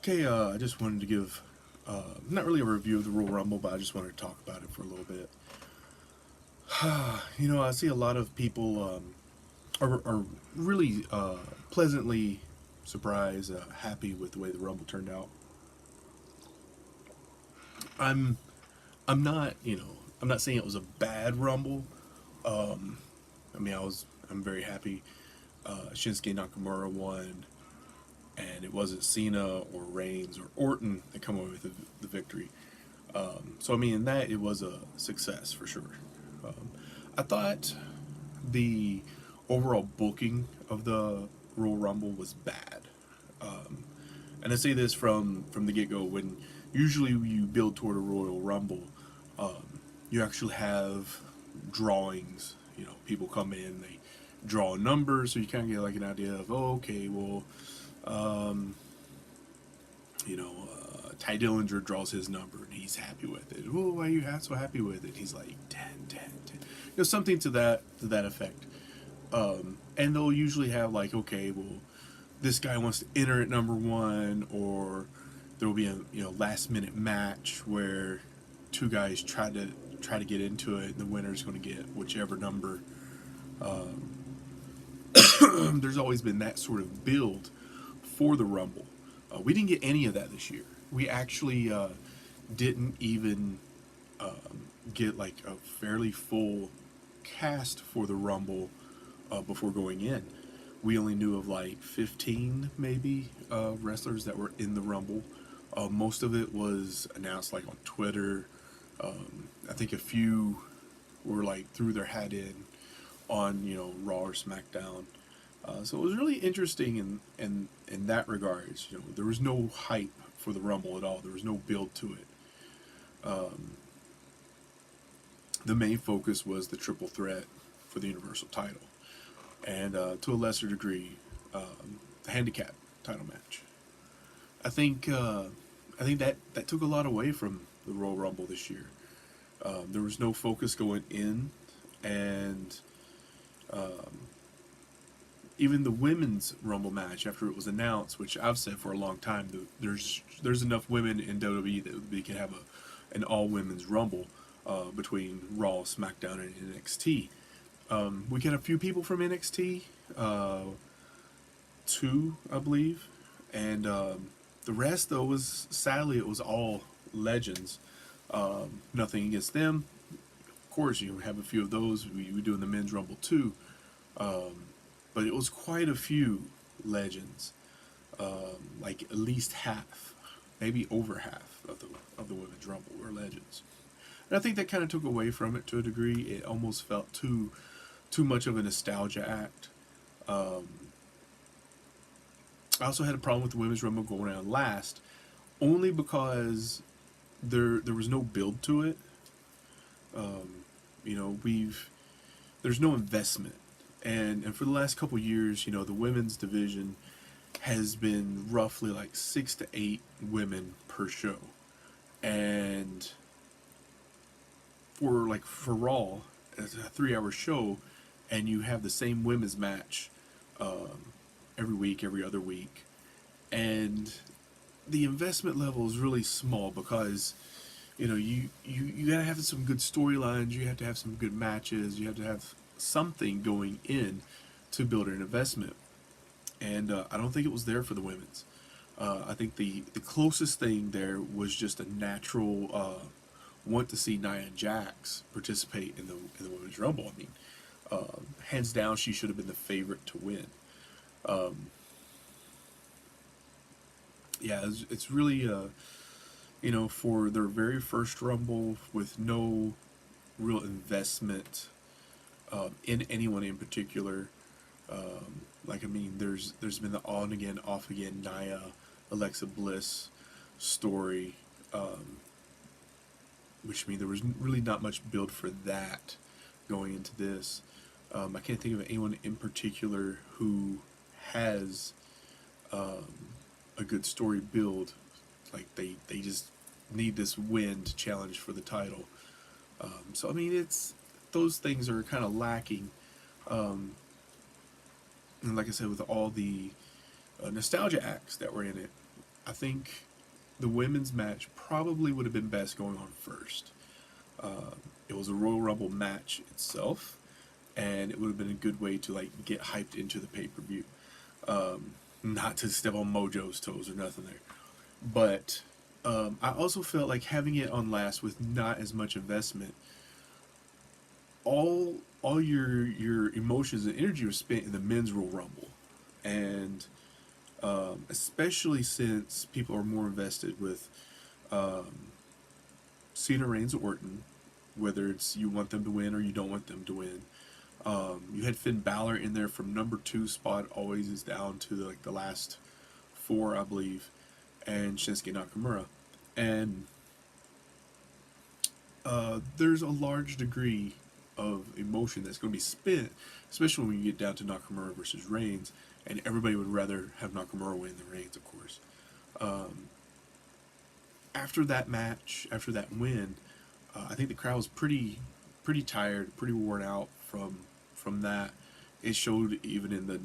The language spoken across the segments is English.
Okay, I just wanted to give, not really a review of the Royal Rumble, but I just wanted to talk about it for a little bit. I see a lot of people are really pleasantly surprised, happy with the way the Rumble turned out. I'm, I'm not, I'm not saying it was a bad Rumble. I'm very happy. Shinsuke Nakamura won, and it wasn't Cena or Reigns or Orton that come away with the victory. So I mean, in that it was a success for sure. Um, I thought the overall booking of the Royal Rumble was bad, and I say this from the get go. When usually you build toward a Royal Rumble, you actually have drawings. People come in, they draw a number, so you kind of get like an idea of, oh, okay, well, um, Ty Dillinger draws his number and he's happy with it. Oh, why are you so happy with it? He's like 10, 10, 10. Something to that effect. And they'll usually have like, okay, well, this guy wants to enter at number one, or there will be a last minute match where two guys try to get into it, and the winner is going to get whichever number. There's always been that sort of build for the Rumble. We didn't get any of that this year. We actually didn't even get like a fairly full cast for the Rumble before going in. We only knew of like 15 maybe wrestlers that were in the Rumble. Most of it was announced like on Twitter. I think a few were like threw their hat in on Raw or SmackDown. So it was really interesting in that regards. There was no hype for the Rumble at all. There was no build to it. The main focus was the triple threat for the Universal title, and to a lesser degree, the handicap title match. I think I think that took a lot away from the Royal Rumble this year. There was no focus going in, and even the women's Rumble match after it was announced, which I've said for a long time, there's enough women in WWE that we can have an all women's Rumble between Raw, SmackDown, and NXT. We get a few people from NXT, two I believe, and the rest though was sadly it was all legends. Nothing against them. Of course, you have a few of those. We do in the men's Rumble too. But it was quite a few legends, like at least half, maybe over half of the women's Rumble were legends, and I think that kind of took away from it to a degree. It almost felt too much of a nostalgia act. Um, I also had a problem with the women's Rumble going on last, only because there was no build to it. We've there's no investment, and for the last couple years, the women's division has been roughly like 6 to 8 women per show, and for Raw, it's a 3 hour show, and you have the same women's match every week, every other week, and the investment level is really small because you gotta have some good storylines, you have to have some good matches, you have to have something going in to build an investment, and I don't think it was there for the women's. I think the closest thing there was just a natural want to see Nia Jax participate in the women's Rumble. I mean, hands down, she should have been the favorite to win. Um, yeah, it's really for their very first Rumble with no real investment in anyone in particular. Like I mean, there's been the on again, off again Nia Alexa Bliss story, which I mean there was really not much build for that going into this. I can't think of anyone in particular who has um, a good story build. Like they just need this win to challenge for the title. So I mean, it's those things are kind of lacking. Um, and like I said, with all the nostalgia acts that were in it, I think the women's match probably would have been best going on first. It was a Royal Rumble match itself, and it would have been a good way to like get hyped into the pay per view. Not to step on Mojo's toes or nothing there, but I also felt like having it on last with not as much investment, all your emotions and energy were spent in the men's Royal Rumble, and especially since people are more invested with Cena, Reigns, or Orton, whether it's you want them to win or you don't want them to win. You had Finn Balor in there from number two spot, always is down to the last four, I believe, and Shinsuke Nakamura. And there's a large degree of emotion that's going to be spent, especially when you get down to Nakamura versus Reigns, and everybody would rather have Nakamura win than Reigns, of course. After that match, after that win, I think the crowd was pretty tired, pretty worn out from that. It showed even in the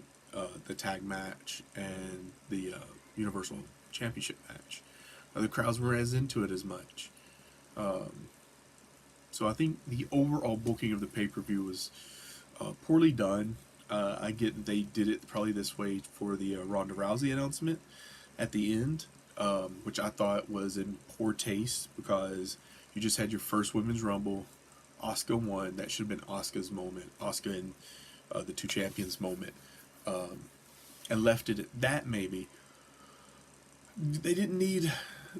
tag match and the Universal Championship match. The crowds weren't as into it as much. So I think the overall booking of the pay per view was poorly done. I get they did it probably this way for the Ronda Rousey announcement at the end, which I thought was in poor taste because you just had your first women's rumble. Asuka won. That should have been Asuka's moment. Asuka and the two champions moment, and left it at that. Maybe they didn't need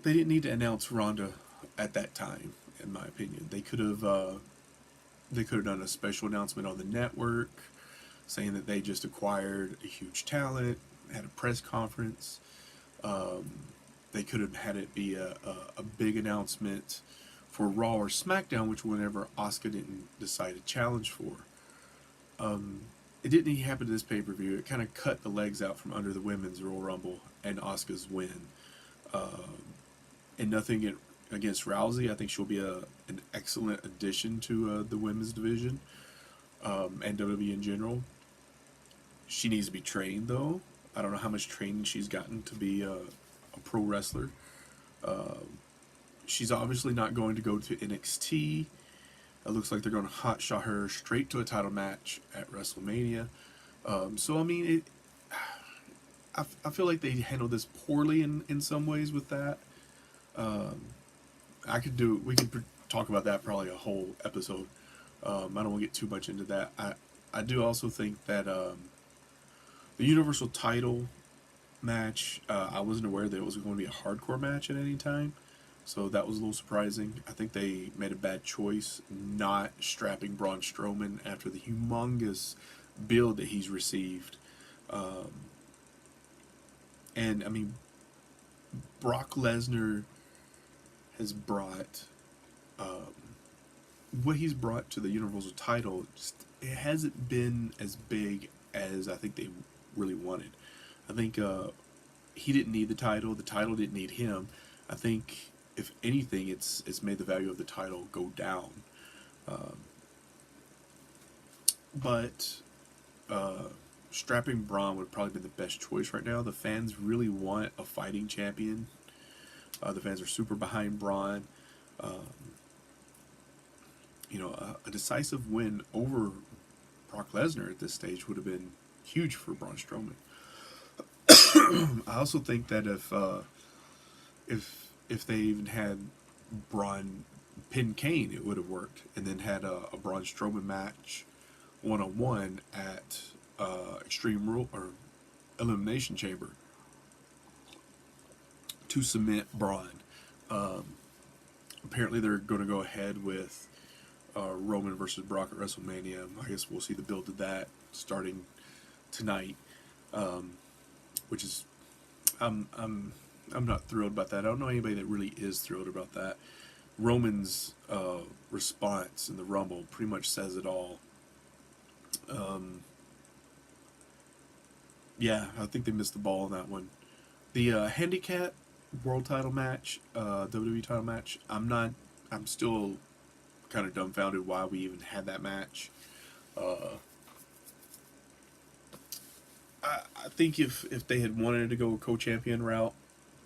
to announce Ronda at that time. In my opinion, they could have done a special announcement on the network saying that they just acquired a huge talent, had a press conference. They could have had it be a big announcement for Raw or SmackDown, which whenever Asuka didn't decide to challenge for. It didn't even happen to this pay per view. It kind of cut the legs out from under the women's Royal Rumble and Asuka's win. And nothing against Rousey. I think she'll be an excellent addition to the women's division and WWE in general. She needs to be trained, though. I don't know how much training she's gotten to be a pro wrestler. She's obviously not going to go to NXT. It looks like they're going to hotshot her straight to a title match at WrestleMania. So I mean, I feel like they handled this poorly in some ways with that. We could talk about that probably a whole episode. I don't want to get too much into that. I do also think that the Universal title match, I wasn't aware that it was going to be a hardcore match at any time. So that was a little surprising. I think they made a bad choice not strapping Braun Strowman after the humongous build that he's received. And I mean, Brock Lesnar has brought what he's brought to the Universal title. It hasn't been as big as I think they really wanted. I think he didn't need the title. The title didn't need him. I think if anything, it's made the value of the title go down. But strapping Braun would probably be the best choice right now. The fans really want a fighting champion. The fans are super behind Braun. A decisive win over Brock Lesnar at this stage would have been huge for Braun Strowman. I also think that if they even had Braun pin Kane, it would have worked, and then had a Braun Strowman match 1-on-1 at Extreme Rule or Elimination Chamber to cement Braun. Apparently, they're going to go ahead with Roman versus Brock at WrestleMania. I guess we'll see the build of that starting tonight, which is I'm not thrilled about that. I don't know anybody that really is thrilled about that. Roman's response in the Rumble pretty much says it all. Yeah, I think they missed the ball on that one. The handicap world title match, WWE title match. I'm still kind of dumbfounded why we even had that match. I think if they had wanted to go a co-champion route,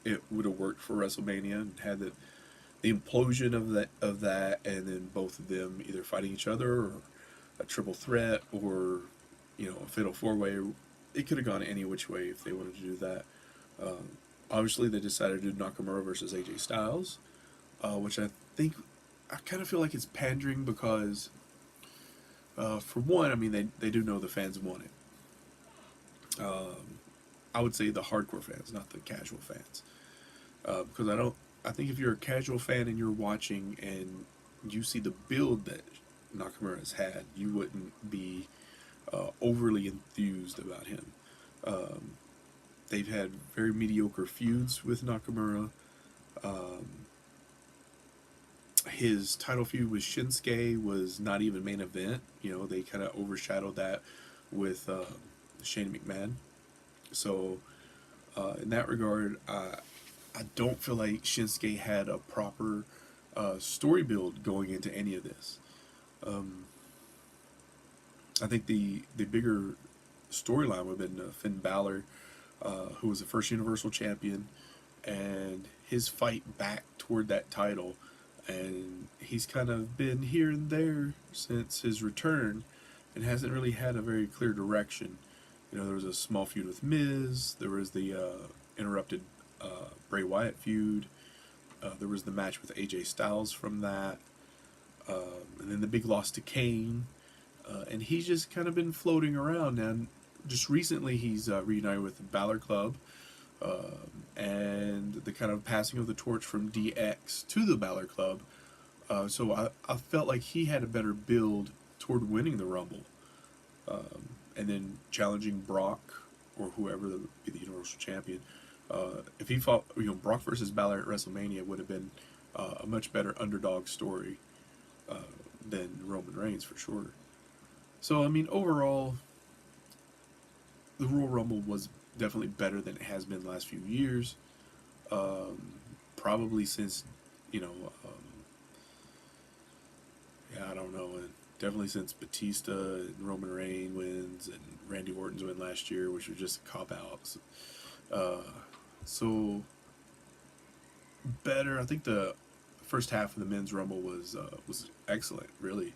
it would have worked for WrestleMania and had the implosion of that, and then both of them either fighting each other or a triple threat or a fatal four way. It could have gone any which way if they wanted to do that. Um, Obviously, they decided to do Nakamura versus AJ Styles, which I kind of feel like it's pandering because, for one, I mean they do know the fans want it. I would say the hardcore fans, not the casual fans, because I think if you're a casual fan and you're watching and you see the build that Nakamura has had, you wouldn't be overly enthused about him. Um, they've had very mediocre feuds with Nakamura. Um, his title feud with Shinsuke was not even main event. They kind of overshadowed that with Shane McMahon. So, in that regard, I don't feel like Shinsuke had a proper story build going into any of this. Um, I think the bigger storyline would have been Finn Balor, who was the first Universal Champion, and his fight back toward that title. And he's kind of been here and there since his return and hasn't really had a very clear direction. There was a small feud with Miz, there was the interrupted Bray Wyatt feud, there was the match with AJ Styles from that, and then the big loss to Kane. And he's just kind of been floating around. And just recently, he's reunited with the Balor Club, and the kind of passing of the torch from DX to the Balor Club. So I felt like he had a better build toward winning the Rumble, and then challenging Brock or whoever would be the Universal Champion. If he fought, Brock versus Balor at WrestleMania would have been a much better underdog story than Roman Reigns for sure. So I mean, overall, the Royal Rumble was definitely better than it has been the last few years. Probably since, yeah, I don't know, definitely since Batista and Roman Reigns wins and Randy Orton's win last year, which was just cop outs. So better. I think the first half of the men's Rumble was excellent. Really,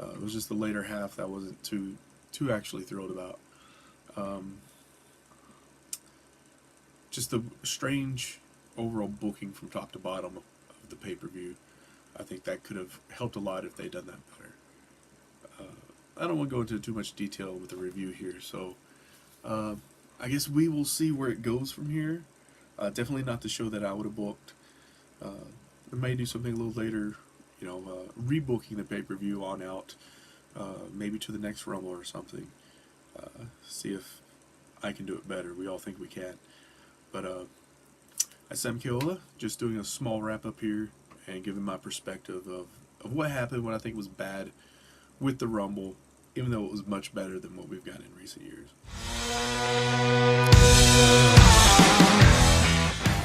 it was just the later half that I wasn't too actually thrilled about. Um, just the strange overall booking from top to bottom of the pay-per-view. I think that could have helped a lot if they'd done that better. I don't want to go into too much detail with the review here, so I guess we will see where it goes from here. Definitely not the show that I would have booked. I may do something a little later, rebooking the pay-per-view on out, maybe to the next Rumble or something. See if I can do it better. We all think we can. But I'm Keola, just doing a small wrap-up here and giving my perspective of what happened, what I think was bad with the Rumble, even though it was much better than what we've got in recent years.